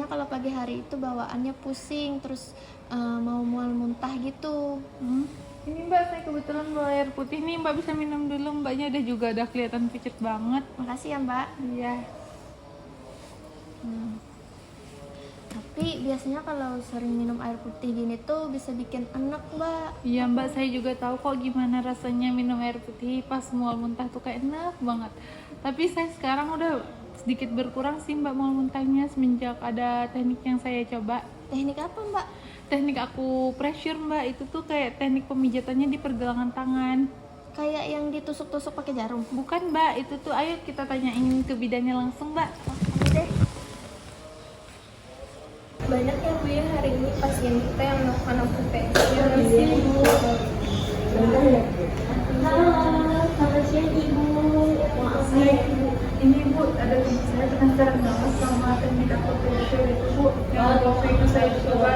biasanya kalau pagi hari itu bawaannya pusing, terus mau mual muntah gitu. Ini Mbak, saya kebetulan bawa air putih nih, Mbak bisa minum dulu. Mbaknya udah kelihatan pucet banget. Makasih ya Mbak. Iya. Tapi biasanya kalau sering minum air putih gini tuh bisa bikin enak Mbak. Iya Mbak, saya juga tahu kok gimana rasanya minum air putih pas mual muntah tuh kayak enak banget. Tapi saya sekarang udah sedikit berkurang sih Mbak mual muntahnya semenjak ada teknik yang saya coba. Teknik apa Mbak? Teknik aku pressure Mbak, itu tuh kayak teknik pemijatannya di pergelangan tangan. Kayak yang ditusuk-tusuk pakai jarum? Bukan Mbak, itu tuh ayo kita tanyain ke bidannya langsung Mbak. Deh. Banyak ya Bu ya hari ini pasien kita yang melakukan akupunktur. Iya Ibu. Halo, selamat siang Ibu. Maaf ya Ibu. Ini Bu, ada teman saya penasaran banget sama teknik akupunktur itu Bu. Yang waktu itu saya coba.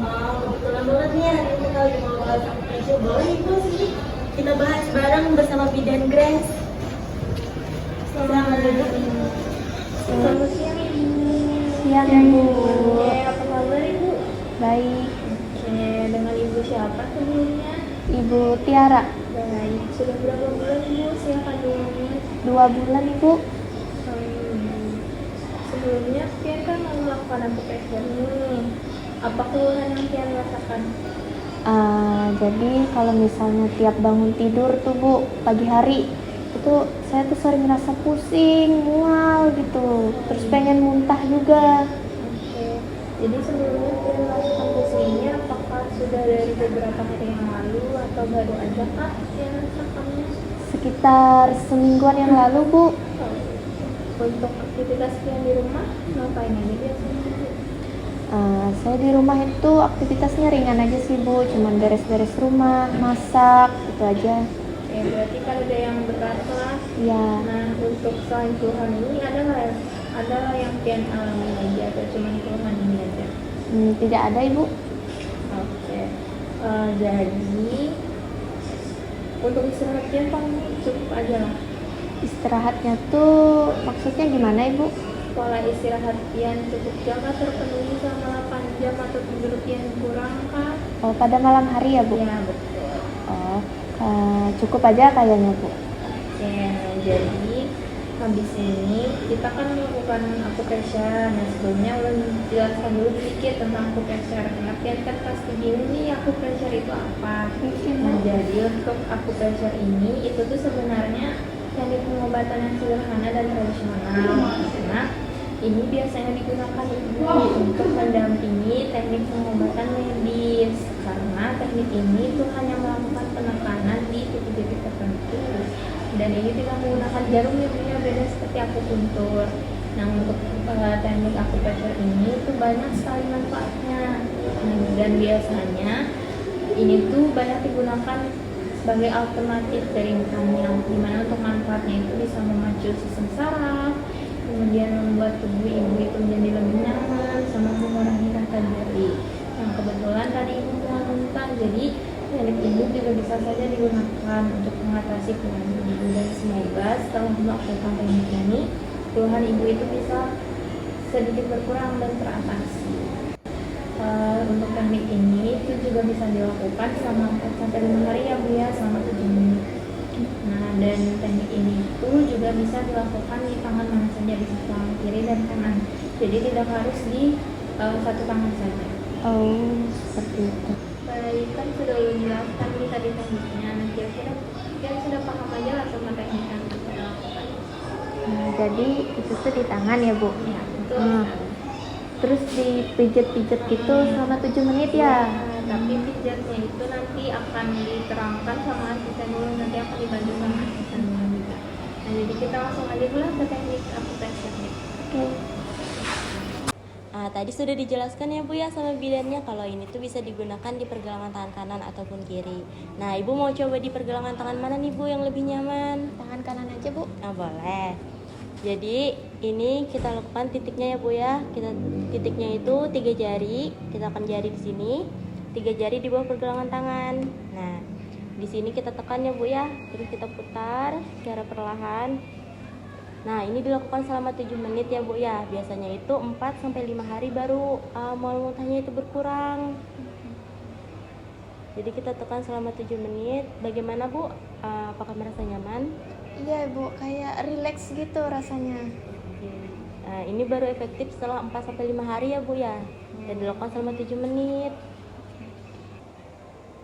Kebetulan banget nih hari ini kalau mau bahas akupunktur, boleh Ibu sih kita bahas bareng bersama Bidan Grace. Selamat duduk Ibu. Selamat siang Ibu. Siang Ibu. Oke, apa kabar Ibu? Baik. Oke, dengan Ibu siapa sebelumnya? Ibu Tiara. Baik, sudah berapa bulan Ibu usia kandungannya? 2 bulan Ibu. Sebelumnya Pian kan melakukan akupunktur nih. Apa keluhan yang Pian rasakan? Jadi kalau misalnya tiap bangun tidur tuh Bu, pagi hari itu saya tuh sering ngerasa pusing, mual gitu, terus pengen muntah juga. Oke, jadi sebelumnya Pian merasakan pusingnya apakah sudah dari beberapa hari yang lalu atau baru aja Kak Pian rasakannya? Sekitar semingguan yang lalu Bu. Untuk aktivitas Pian di rumah ngapain aja biasanya Bu? Saya di rumah itu aktivitasnya ringan aja sih Bu, cuman beres-beres rumah, masak, gitu aja. Oke, berarti kan ada yang berat lah. Ya, Nah, untuk selain keluhan ini ada yang Pian alami aja atau cuma keluhan ini aja? tidak ada Ibu. Oke, jadi untuk istirahat Pian paling cukup aja lah. Istirahatnya tuh maksudnya gimana Ibu? Pola istirahat Pian cukup jangka terpenuhi selama 8 jam atau tidur Pian kurang kah? Oh, pada malam hari ya Bu? Ya betul. Oh, cukup aja kayaknya Bu. Oke, nah jadi habis ini kita kan melakukan akupressure. Nah sebelumnya ulun jelaskan dulu sedikit tentang akupressure. Karena Pian kan pasti bingung nih akupressure itu apa. Nah jadi untuk akupressure ini itu tuh sebenarnya teknik pengobatan yang sederhana dan tradisional. Karena ini biasanya digunakan ibu untuk mendampingi teknik pengobatan medis. Karena teknik ini tuh hanya melakukan penekanan di titik-titik tertentu. Dan ini tidak menggunakan jarum yang punya beda seperti akupuntur. Nah untuk teknik akupressure ini tuh banyak sekali manfaatnya. Dan biasanya ini tuh banyak digunakan sebagai alternatif dari makan yang dimana untuk manfaatnya itu bisa memacu sistem saraf, kemudian membuat tubuh ibu itu menjadi lebih nyaman, sama mengurangi rasa nyeri. Yang kebetulan tadi ibu muntah, jadi teknik ini juga bisa saja digunakan untuk mengatasi keluhan ibu. Dan semoga setelah melakukan teknik ini, keluhan ibu itu bisa sedikit berkurang dan teratasi. Untuk teknik ini itu juga bisa dilakukan selama 4 sampai 5 hari ya Bu ya, selama 7 menit. Nah dan teknik ini itu juga bisa dilakukan di tangan mana saja, bisa tangan kiri dan kanan. Jadi tidak harus di satu tangan saja. Oh, seperti itu. Baik, kan sudah dijelaskan nih tadi tekniknya. Nah kira-kira kalian sudah paham aja lah sama teknik yang kita lakukan. Jadi itu tuh di tangan ya Bu? Ya betul. Terus dipijet-pijet gitu selama 7 menit ya? Tapi pijatnya itu nanti akan diterangkan sama asisten dulu, nanti akan dibantu sama asisten dulu juga. Nah jadi kita langsung aja dulu ke teknik akupressure. Oke. Tadi sudah dijelaskan ya Bu ya sama bidannya kalau ini tuh bisa digunakan di pergelangan tangan kanan ataupun kiri. Nah Ibu mau coba di pergelangan tangan mana nih Bu yang lebih nyaman? Tangan kanan aja Bu. Nah boleh. Jadi ini kita lakukan titiknya ya Bu ya. Titiknya itu 3 jari. Kita akan jari di sini. 3 jari di bawah pergelangan tangan. Nah di sini kita tekan ya Bu ya. Terus kita putar secara perlahan. Nah, ini dilakukan selama 7 menit ya Bu ya. Biasanya itu 4 sampai 5 hari baru mual muntahnya itu berkurang. Jadi kita tekan selama 7 menit. Bagaimana Bu? Apakah merasa nyaman? Iya Bu, kayak relax gitu rasanya. Nah, ini baru efektif setelah 4 sampai 5 hari ya Bu ya. Dan dilakukan selama 7 menit.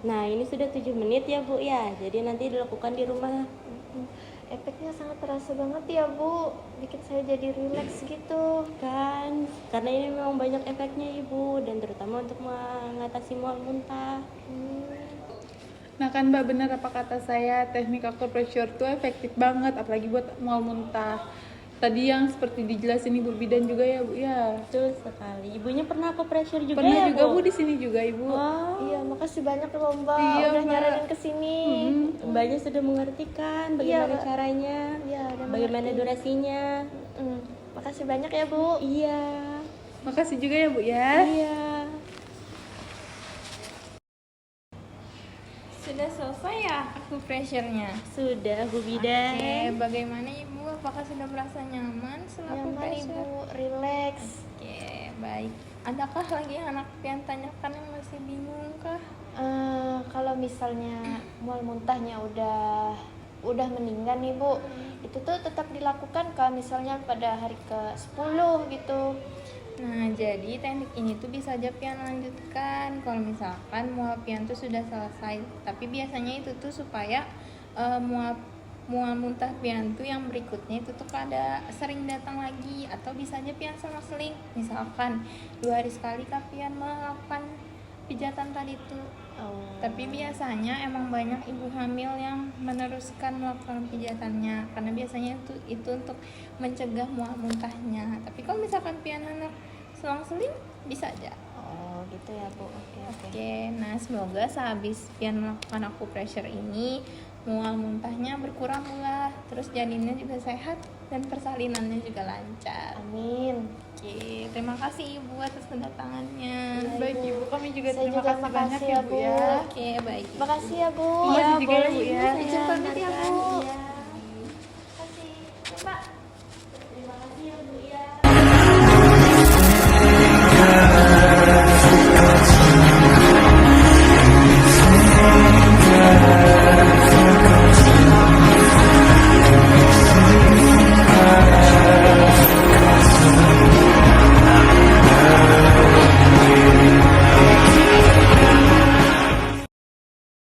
Nah, ini sudah 7 menit ya Bu ya. Jadi nanti dilakukan di rumah. Efeknya sangat terasa banget ya Bu, bikin saya jadi relax gitu. Kan, karena ini memang banyak efeknya Ibu, dan terutama untuk mengatasi mual muntah. Nah kan Mbak, benar apa kata saya, teknik acupressure tuh efektif banget, apalagi buat mual muntah. Tadi yang seperti dijelasin Ibu Bidan juga ya Bu ya. Betul sekali. Ibunya pernah acupressure juga Pernah ya juga Bu? Bu di sini juga Ibu. Oh, Iya, makasih banyak loh Mbak, Iya, udah Mbak. nyaranin ke sini. Mbaknya sudah mengerti kan bagaimana Mbak. caranya, Iya, udah bagaimana mengerti. durasinya. Makasih banyak ya Bu. Iya, Makasih juga ya Bu ya. iya. Sudah selesai ya acupressure-nya? Sudah Bu Oke, Bidan. bagaimana Ibu? Apakah sudah merasa nyaman setelah Nyaman acupressure? Ibu, relax. Oke, baik. Adakah lagi yang anak pian tanyakan yang masih bingung kah? Kalau misalnya mual muntahnya udah meninggal nih Bu, itu tuh tetap dilakukan kah misalnya pada hari ke-10 gitu? Nah, jadi teknik ini tuh bisa aja pian lanjutkan kalau misalkan mual pian tuh sudah selesai. Tapi biasanya itu tuh supaya mual muntah pian tuh yang berikutnya itu tuh kada sering datang lagi, atau bisa aja pian selang-seling. Misalkan 2 hari sekali kah pian melakukan pijatan tadi tuh. Tapi biasanya emang banyak ibu hamil yang meneruskan melakukan pijatannya karena biasanya itu untuk mencegah mual muntahnya. Tapi kalau misalkan pian anak selang-seling bisa aja. Oh gitu ya Bu. Oke. Oke, nah semoga sehabis pian melakukan acupressure ini mual muntahnya berkurang lah, terus janinnya juga sehat dan persalinannya juga lancar. Amin. Oke, terima kasih Ibu atas kedatangannya. Baik Ibu, kami juga Saya terima juga kasih banyak makasih ya ya, Bu Bu. ya. Oke, baik. Makasih ya Bu. Makasih juga ya Bu ya. Izin pamit ya Bu.